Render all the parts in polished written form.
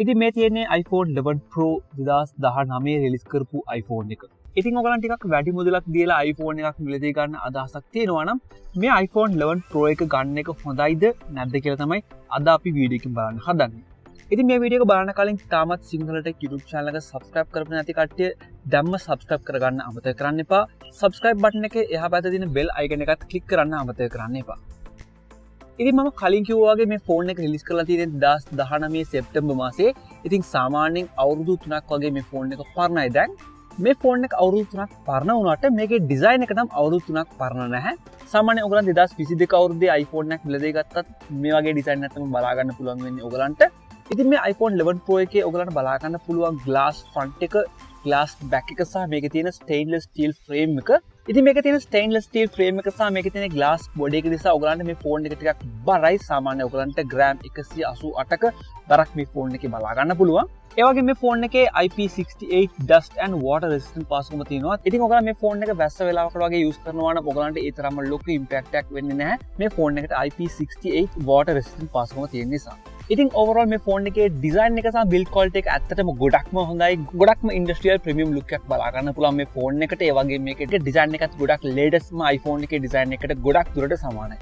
ඉතින් මේ තියෙන්නේ iPhone 11 Pro 2019 රිලීස් කරපු iPhone එක. ඉතින් ඔයගලන් ටිකක් වැඩි මුදලක් දීලා iPhone එකක් මිලදී ගන්න අදහසක් තියෙනවා නම් මේ iPhone 11 Pro එක ගන්න එක හොඳයිද නැද්ද කියලා තමයි අද අපි වීඩියෝ එකකින් බලන්න හදන්නේ. ඉතින් මේ වීඩියෝ එක බලන්න කලින් තාමත් සිංහලට YouTube channel එක subscribe කරපු නැති කට්ටිය දැම්ම subscribe කරගන්න අමතක කරන්න එපා. subscribe button එකේ එහා පැත්තේ තියෙන bell icon එකත් click කරන්න අමතක කරන්න එපා. ඉතින් මම කලින් කිව්වා වගේ මේ ෆෝන් එක රිලීස් කරලා තියෙන්නේ 2019 සෙප්තැම්බර් මාසයේ. ඉතින් සාමාන්‍යයෙන් අවුරුදු 3ක් වගේ මේ ෆෝන් එක පරණයි දැන්. මේ ෆෝන් එක අවුරුදු 3ක් පරණ වුණාට මේකේ ඩිසයින් එක නම් අවුරුදු 3ක් පරණ නැහැ. සාමාන්‍යයෙන් ඔයගලන් 2022 අවුරුද්දේ iPhone එකක් මිලදී ගත්තත් මේ වගේ ඩිසයින් එකක් තමයි බලා ගන්න පුළුවන් වෙන්නේ ඔයගලන්ට. ඉතින් මේ iPhone 11 Pro එකේ ඔයගලන්ට බලා ගන්න පුළුවන් glass front එක, glass back එක සහ මේකේ තියෙන stainless steel frame එක. ඉතින් මේකේ තියෙන stainless steel frame එක සහ මේකේ තියෙන glass body එක නිසා ඔයගලන්ට මේ ෆෝන් එක ටිකක් බරයි. සාමාන්‍ය ඔයගලන්ට ග්‍රෑම් 188ක බරක් මේ ෆෝන් එකේ බලා ගන්න පුළුවන්. ඒ වගේ මේ ෆෝන් එකේ IP68 dust and water resistant පාසුකම තියෙනවා. ඉතින් ඔයගලන් මේ ෆෝන් එක වැස්ස වෙලාවකට වගේ යූස් කරනවා නම් ඔයගලන්ට ඒ තරම්ම ලොකු ඉම්පැක්ට් එකක් වෙන්නේ නැහැ. මේ ෆෝන් එකට IP68 water resistant පාසුකම තියෙන නිසා. ඉතින් overall මේ ෆෝන් එකේ ඩිසයින් එක සහ බිල්ඩ් ක්වොලිටි එක ඇත්තටම ගොඩක්ම හොඳයි. ගොඩක්ම ඉන්ඩස්ට්‍රියල් ප්‍රීමියම් ලුක් එකක් බලා ගන්න පුළුවන් මේ ෆෝන් එකට. ඒ වගේ මේකේ ඩිසයින් එකත් ගොඩක් ලේටස්ට්ම iPhone එකේ ඩිසයින් එකට ගොඩක් දුරට සමානයි.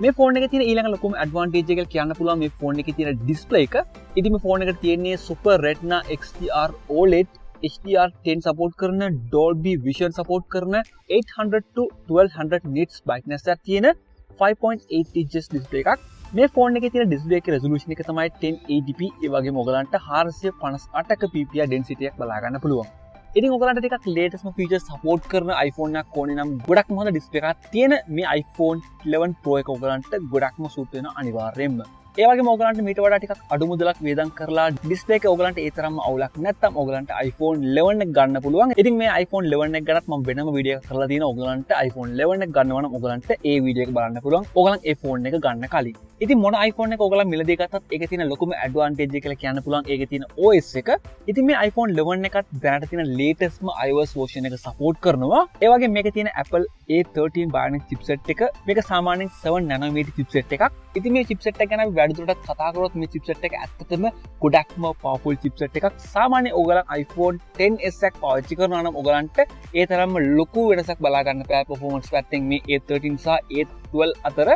මේ ෆෝන් එකේ තියෙන ඊළඟ ලොකුම ඇඩ්වාන්ටේජ් එක කියන්න පුළුවන් මේ ෆෝන් එකේ තියෙන ඩිස්ප්ලේ එක. ඉතින් මේ ෆෝන් එකට තියෙන්නේ Super Retina XDR OLED HDR10 support කරන Dolby Vision support කරන 800 to 1200 nits brightness එකක් තියෙන 5.8 inches display එකක්. මේ ෆෝන් එකේ තියෙන ඩිස්ප්ලේ එකේ resolution එක තමයි 1080p. ඒ වගේම ඔයගලන්ට 458ක ppi density එකක් බලා ගන්න පුළුවන්. ඉතින් ඔයගලන්ට ටිකක් latest features support කරන iPhone එකක් ඕනේ නම් ගොඩක්ම හොඳ display එකක් තියෙන මේ iPhone 11 Pro එක ඔයගලන්ට ගොඩක්ම සූට් වෙනවා අනිවාර්යයෙන්ම. ඒ වගේම ඔයගලන්ට මීට වඩා ටිකක් අඩු මුදලක් වේදම් කරලා display එක ඔයගලන්ට ඒ තරම්ම අවුලක් නැත්නම් ඔයගලන්ට iPhone 11 එක ගන්න පුළුවන්. ඉතින් මේ iPhone 11 එක ගැනත් මම වෙනම වීඩියෝ එකක් කරලා තියෙනවා. ඔයගලන්ට iPhone 11 එක ගන්නවා නම් ඔයගලන්ට ඒ වීඩියෝ එක බලන්න පුළුවන්. ඔයගලන් ඒ ෆෝන් එක ගන්න කලින්. ඉතින් මොන iPhone එක ඔයගලන් මිලදී ගත්තත් ඒකේ තියෙන ලොකුම ඇඩ්වාන්ටේජ් එක කියලා කියන්න පුළුවන් ඒකේ තියෙන OS එක. ඉතින් මේ iPhone 11 එකත් දැනට තියෙන latestම iOS version එක support කරනවා. ඒ වගේ මේකේ තියෙන Apple A13 Bionic chipset එක. මේක සාමාන්‍යයෙන් 7 nanometer chipset එකක්. ඉතින් මේ chipset එක ගැන අපි වැඩිදුරටත් කතා කරොත් මේ chipset එක ඇත්තටම ගොඩක්ම powerful chipset එකක්. සාමාන්‍යයෙන් ඔයගලන් iPhone XS එකක් පාවිච්චි කරනවා නම් ඔයගලන්ට ඒ තරම්ම ලොකු වෙනසක් බලා ගන්න බෑ performance පැත්තෙන් මේ A13 සහ A12 අතර.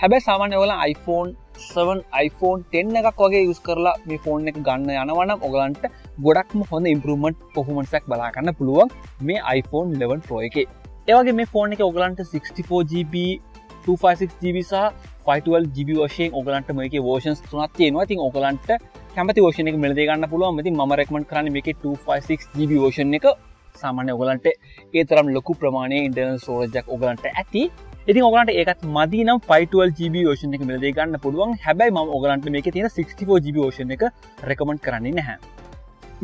හැබැයි සාමාන්‍යයෙන් ඔයගලන් iPhone 7 iPhone 10 එකක් වගේ යූස් කරලා මේ ෆෝන් එක ගන්න යනවා නම් ඔයගලන්ට ගොඩක්ම හොඳ improvement performance එකක් බලා ගන්න පුළුවන් මේ iPhone 11 Pro එකේ. ඒ වගේ මේ ෆෝන් එකේ ඔයගලන්ට 64GB 256GB සහ 512GB වශයෙන් ඔයගලන්ට මේකේ versions තුනක් තියෙනවා. ඉතින් ඔයගලන්ට කැමති version එක මිලදී ගන්න පුළුවන්. ඉතින් මම recommend කරන්නේ මේකේ 256GB version එක. සාමාන්‍යයෙන් ඔයගලන්ට ඒ තරම් ලොකු ප්‍රමාණයේ internal storage එකක් ඔයගලන්ට ඇති. ඉතින් ඔයගලන්ට ඒකත් මදි නම් 512GB version එක මිලදී ගන්න පුළුවන්. හැබැයි මම ඔයගලන්ට මේකේ තියෙන 64GB version එක recommend කරන්නේ නැහැ.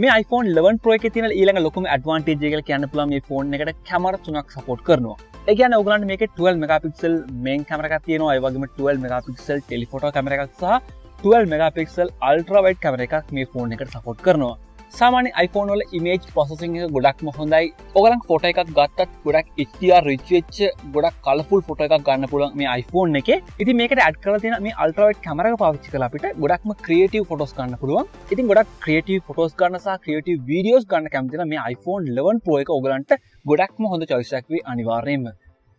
මේ iPhone 11 Pro එකේ තියෙන ඊළඟ ලොකුම ඇඩ්වාන්ටේජ් එක කියලා කියන්න පුළුවන් මේ ෆෝන් එකට කැමරා තුනක් support කරනවා. ඒ කියන්නේ ඔයගලන්ට මේකේ 12 megapixel main camera එකක් තියෙනවා. ඒ වගේම 12 megapixel telephoto camera එකක් සහ 12 megapixel ultra wide camera එකක් මේ ෆෝන් එකට support කරනවා. සාමාන්‍ය iPhone වල image processing එක ගොඩක්ම හොඳයි. ඔයගලන් ෆොටෝ එකක් ගත්තත් ගොඩක් HDR rich වෙච්ච ගොඩක් colourful ෆොටෝ එකක් ගන්න පුළුවන් මේ iPhone එකේ. ඉතින් මේකට add කරලා තියෙන මේ ultra wide camera එක පාවිච්චි කරලා අපිට ගොඩක්ම creative photos ගන්න පුළුවන්. ඉතින් ගොඩක් creative photos ගන්න සහ creative videos ගන්න කැමති නම් මේ iPhone 11 Pro එක ඔයගලන්ට ගොඩක්ම හොඳ choice එකක් වෙයි අනිවාර්යයෙන්ම.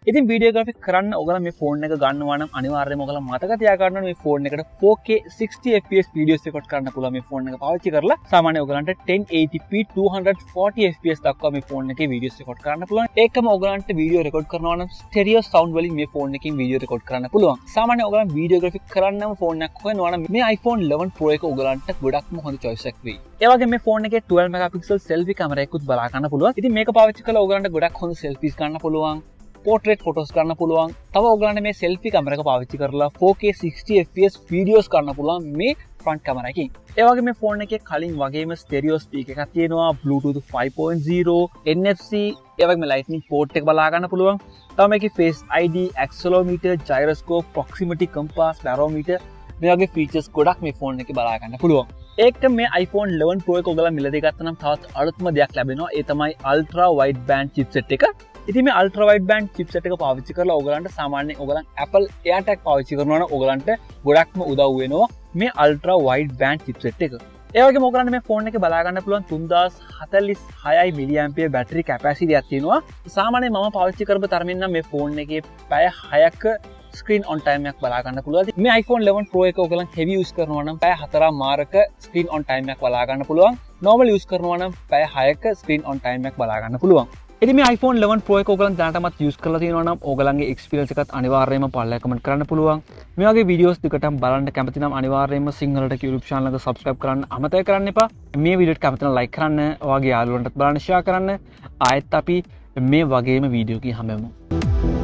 ඉතින් videography කරන්න ඔයගලන් මේ ෆෝන් එක ගන්නවා නම් අනිවාර්යයෙන්ම ඔයගලන් මතක තියාගන්න ඕනේ මේ ෆෝන් එකට 4K 60fps videos record කරන්න පුළුවන් මේ ෆෝන් එක පාවිච්චි කරලා. සාමාන්‍යයෙන් ඔයගලන්ට 1080p 240fps දක්වා මේ ෆෝන් එකේ videos record කරන්න පුළුවන්. ඒකම ඔයගලන්ට video record කරනවා නම් stereo sound වලින් මේ ෆෝන් එකකින් video record කරන්න පුළුවන්. සාමාන්‍යයෙන් ඔයගලන් videography කරන්නම ෆෝන් එකක් හොයනවා නම් මේ iPhone 11 Pro එක ඔයගලන්ට ගොඩක්ම හොඳ choice එකක් වෙයි. ඒ වගේම මේ ෆෝන් එකේ 12 megapixel selfie camera එකකුත් බලා ගන්න පුළුවන්. ඉතින් මේක පාවිච්චි කරලා ඔයගලන්ට ගොඩක් හොඳ selfies ගන්න පුළුවන්. portrait photos ගන්න පුළුවන්. තව ඔයගලන්ට මේ selfie camera එක පාවිච්චි කරලා 4K 60fps videos ගන්න පුළුවන් මේ front camera එකකින්. ඒ වගේ මේ ෆෝන් එකේ කලින් වගේම stereo speaker එකක් තියෙනවා, Bluetooth 5.0, NFC, ඒ වගේම lightning port එක බලා ගන්න පුළුවන්. තව මේකේ Face ID, accelerometer, gyroscope, proximity compass, barometer මේ වගේ features ගොඩක් මේ ෆෝන් එකේ බලා ගන්න පුළුවන්. ඒක මේ iPhone 11 Pro එක ඔයගලන් මිලදී ගත්තා නම් තවත් අලුත්ම දෙයක් ලැබෙනවා. ඒ තමයි ultra wide band chipset එක. ඉතින් මේ ultra wide band chipset එක පාවිච්චි කරලා ඔයගලන්ට සාමාන්‍යයෙන් ඔයගලන් Apple AirTag පාවිච්චි කරනවා නම් ඔයගලන්ට ගොඩක්ම උදව් වෙනවා මේ ultra wide band chipset එක. ඒවගේ මොකරන්න මේ ෆෝන් එක බලාගන්න පුළුවන් 3046 මිලියම්පියර් බැටරි කැපැසිටි එකක් තියෙනවා. සාමාන්‍යයෙන් මම පාවිච්චි කරපු තරමින් නම් මේ ෆෝන් එකේ පැය 6ක ස්ක්‍රීන් ඔන් ටයිම් එකක් බලා ගන්න පුළුවන්. මේ iPhone 11 Pro එක ඔයගලන් heavy use කරනවා නම් පැය 4මාරක ස්ක්‍රීන් ඔන් ටයිම් එකක් බලා ගන්න පුළුවන්. normal use කරනවා නම් පැය 6ක ස්ක්‍රීන් ඔන් ටයිම් එකක් බලා ගන්න පුළුවන්. ඉතින් මේ iPhone 11 Pro එක ඔයගලන් දැනටමත් use කරලා තියෙනවා නම් ඔයගලන්ගේ experience එකත් අනිවාර්යයෙන්ම පල්ලෙහා comment කරන්න පුළුවන්. මේ වගේ videos දෙකටම බලන්න කැමති නම් අනිවාර්යයෙන්ම සිංහලට YouTube channel එක subscribe කරන්න අමතක කරන්න එපා. මේ video එක කැමති නම් like කරන්න, ඔයාගේ යාළුවන්ටත් බලන්න share කරන්න. ආයෙත් අපි මේ වගේම වීඩියෝ එකකින් හම්බෙමු.